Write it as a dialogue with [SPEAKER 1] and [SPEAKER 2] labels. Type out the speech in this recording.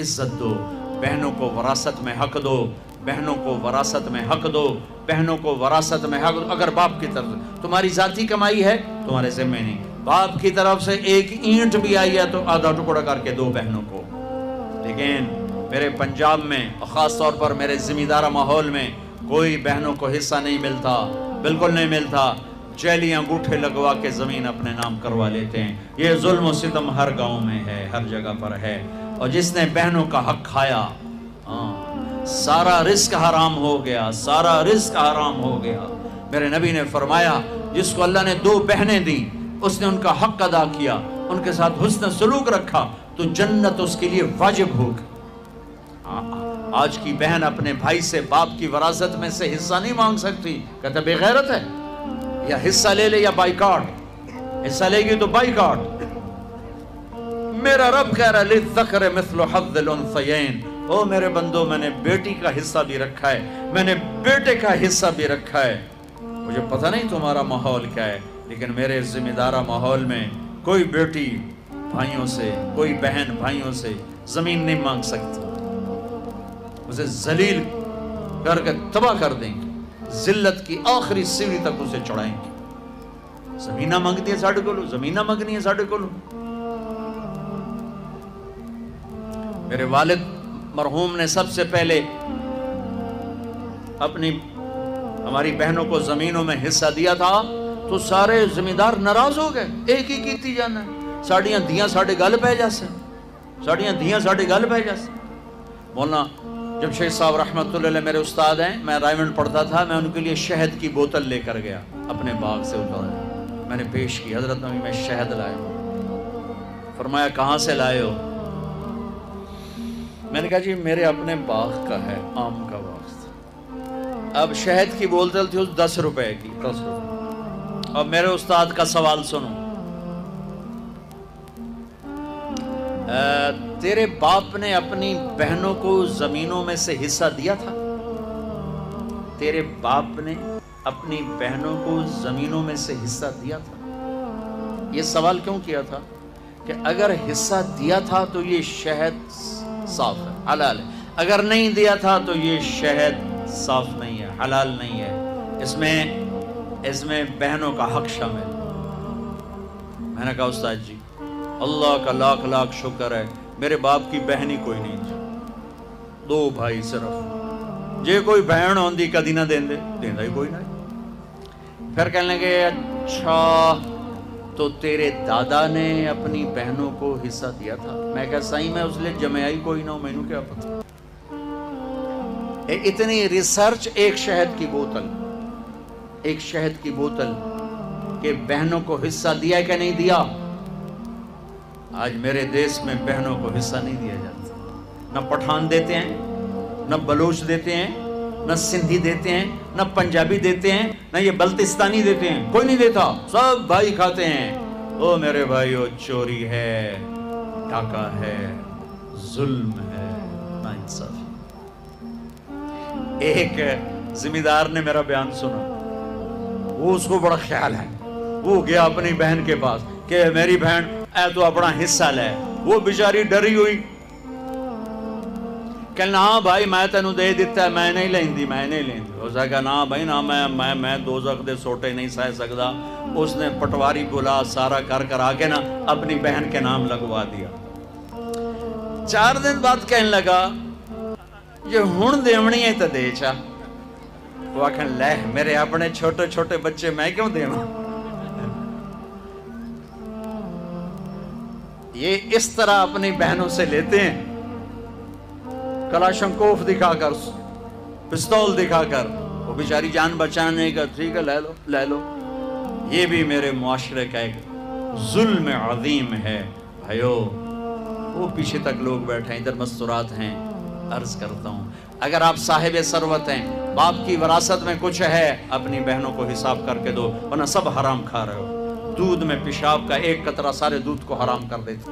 [SPEAKER 1] عزت دو، بہنوں کو وراثت میں حق دو، بہنوں کو وراثت میں حق دو، بہنوں کو وراثت میں حق دو۔ اگر باپ کی طرف تمہاری ذاتی کمائی ہے تمہارے ذمہ نہیں، باپ کی طرف سے ایک اینٹ بھی آئی ہے تو آدھا ٹکڑا کر کے دو بہنوں کو۔ لیکن میرے پنجاب میں اور خاص طور پر میرے زمیندارہ ماحول میں کوئی بہنوں کو حصہ نہیں ملتا، بالکل نہیں ملتا۔ جیلی انگوٹھے لگوا کے زمین اپنے نام کروا لیتے ہیں۔ یہ ظلم و ستم ہر گاؤں میں ہے، ہر جگہ پر ہے۔ اور جس نے بہنوں کا حق کھایا سارا رزق حرام ہو گیا، سارا رزق حرام ہو گیا۔ میرے نبی نے فرمایا جس کو اللہ نے 2 بہنیں دی، اس نے ان کا حق ادا کیا، ان کے ساتھ حسن سلوک رکھا تو جنت اس کے لیے واجب ہوگی۔ آج کی بہن اپنے بھائی سے باپ کی وراثت میں سے حصہ نہیں مانگ سکتی، کہتا بے غیرت ہے، یا حصہ لے لے یا بائیکاٹ، حصہ لے گی تو بائیکاٹ۔ میرا رب کہہ رہا ہے للذکر مثل حظ الانثیین، او میرے بندو میں نے بیٹی کا حصہ بھی رکھا ہے، میں نے بیٹے کا حصہ بھی رکھا ہے۔ مجھے پتہ نہیں تمہارا ماحول کیا ہے، لیکن میرے ذمہ دارہ ماحول میں کوئی بیٹی بھائیوں سے، کوئی بہن بھائیوں سے زمین نہیں مانگ سکتی، اسے ذلیل کر کے تباہ کر دیں گے، ذلت کی آخری سیڑھی تک اسے چڑھائیں گے۔ زمینہ مانگتی ہے ساڑھے کولو، زمینہ مانگنی ہے ساڑھے کولو۔ میرے والد مرحوم نے سب سے پہلے اپنی ہماری بہنوں کو زمینوں میں حصہ دیا تھا تو سارے زمیندار ناراض ہو گئے، ایک ہی کیتی جانا ہے، ساڑیاں دیاں ساڑھے گل پہ جیسے، ساڑیاں دیاں ساڑھے گل پہ جیسے۔ مولانا جب شیخ صاحب رحمۃ اللہ علیہ میرے استاد ہیں، میں رائمنڈ پڑھتا تھا، میں ان کے لیے شہد کی بوتل لے کر گیا، اپنے باغ سے اتارا، میں نے پیش کی، حضرت نبی میں شہد لایا ہوں۔ فرمایا کہاں سے لائے ہو؟ میں نے کہا جی میرے اپنے باغ کا ہے، آم کا باغ تھا۔ اب شہد کی بوتل تھی اس 10 روپے کی، 10 روپے۔ اب میرے استاد کا سوال سنو، تیرے باپ نے اپنی بہنوں کو زمینوں میں سے حصہ دیا تھا؟ تیرے باپ نے اپنی بہنوں کو زمینوں میں سے حصہ دیا تھا؟ یہ سوال کیوں کیا تھا کہ اگر حصہ دیا تھا تو یہ شہد صاف ہے، حلال ہے، اگر نہیں دیا تھا تو یہ شہد صاف نہیں ہے، حلال نہیں ہے، اس میں بہنوں کا حق شامل۔ میں نے کہا استاد جی اللہ کا لاکھ لاکھ شکر ہے میرے باپ کی بہن ہی کوئی نہیں تھی، 2 بھائی صرف، جے کوئی بہن ہوندی کدی نہ دیندے، دیندا ہی کوئی نہیں۔ پھر کہنے لگے اچھا تو تیرے دادا نے اپنی بہنوں کو حصہ دیا تھا؟ میں کہا صحیح میں اس لیے جمعہ ہی کوئی نہ ہو، میں نے کیا پتا۔ اتنی ریسرچ ایک شہد کی بوتل، ایک شہد کی بوتل کہ بہنوں کو حصہ دیا کہ نہیں دیا؟ آج میرے دیش میں بہنوں کو حصہ نہیں دیا جاتا، نہ پٹھان دیتے ہیں، نہ بلوچ دیتے ہیں، نہ سندھی دیتے ہیں، نہ پنجابی دیتے ہیں، نہ یہ بلتستانی دیتے ہیں، کوئی نہیں دیتا، سب بھائی کھاتے ہیں۔ او میرے بھائیو، چوری ہے، ڈاکہ ہے، ظلم ہے، ناانصافی۔ ایک زمیندار نے میرا بیان سنا، وہ اس کو بڑا خیال ہے، وہ گیا اپنی بہن کے پاس کہ میری بہن اے تو اپنا حصہ لے۔ وہ بیچاری ڈری ہوئی، کہنا ہاں بھائی میں تینوں دے دیتا ہے، میں نہیں لیندی، میں نہیں لیندی۔ اس نے کہا نا بھائی نا، میں دوزخ دے سوٹے نہیں سہ سکتا۔ اس نے پٹواری بلا سارا کر آ کے نا اپنی بہن کے نام لگوا دیا۔ 4 دن بعد کہنے لگا یہ ہن دیونی ہے تو دے چا۔ وہ آکھن لے میرے اپنے چھوٹے چھوٹے بچے میں کیوں دیواں؟ یہ اس طرح اپنی بہنوں سے لیتے ہیں، کلاشنکوف دکھا کر، پستول دکھا کر، وہ بیچاری جان بچانے کا، ٹھیک ہے لے لو لے لو۔ یہ بھی میرے معاشرے کا ایک ظلم عظیم ہے بھائیو۔ وہ پیچھے تک لوگ بیٹھے ہیں، ادھر مستورات ہیں۔ عرض کرتا ہوں اگر آپ صاحب ثروت ہیں، باپ کی وراثت میں کچھ ہے، اپنی بہنوں کو حساب کر کے دو، ورنہ سب حرام کھا رہے ہو۔ دودھ میں پیشاب کا ایک قطرہ سارے دودھ کو حرام کر دیتے۔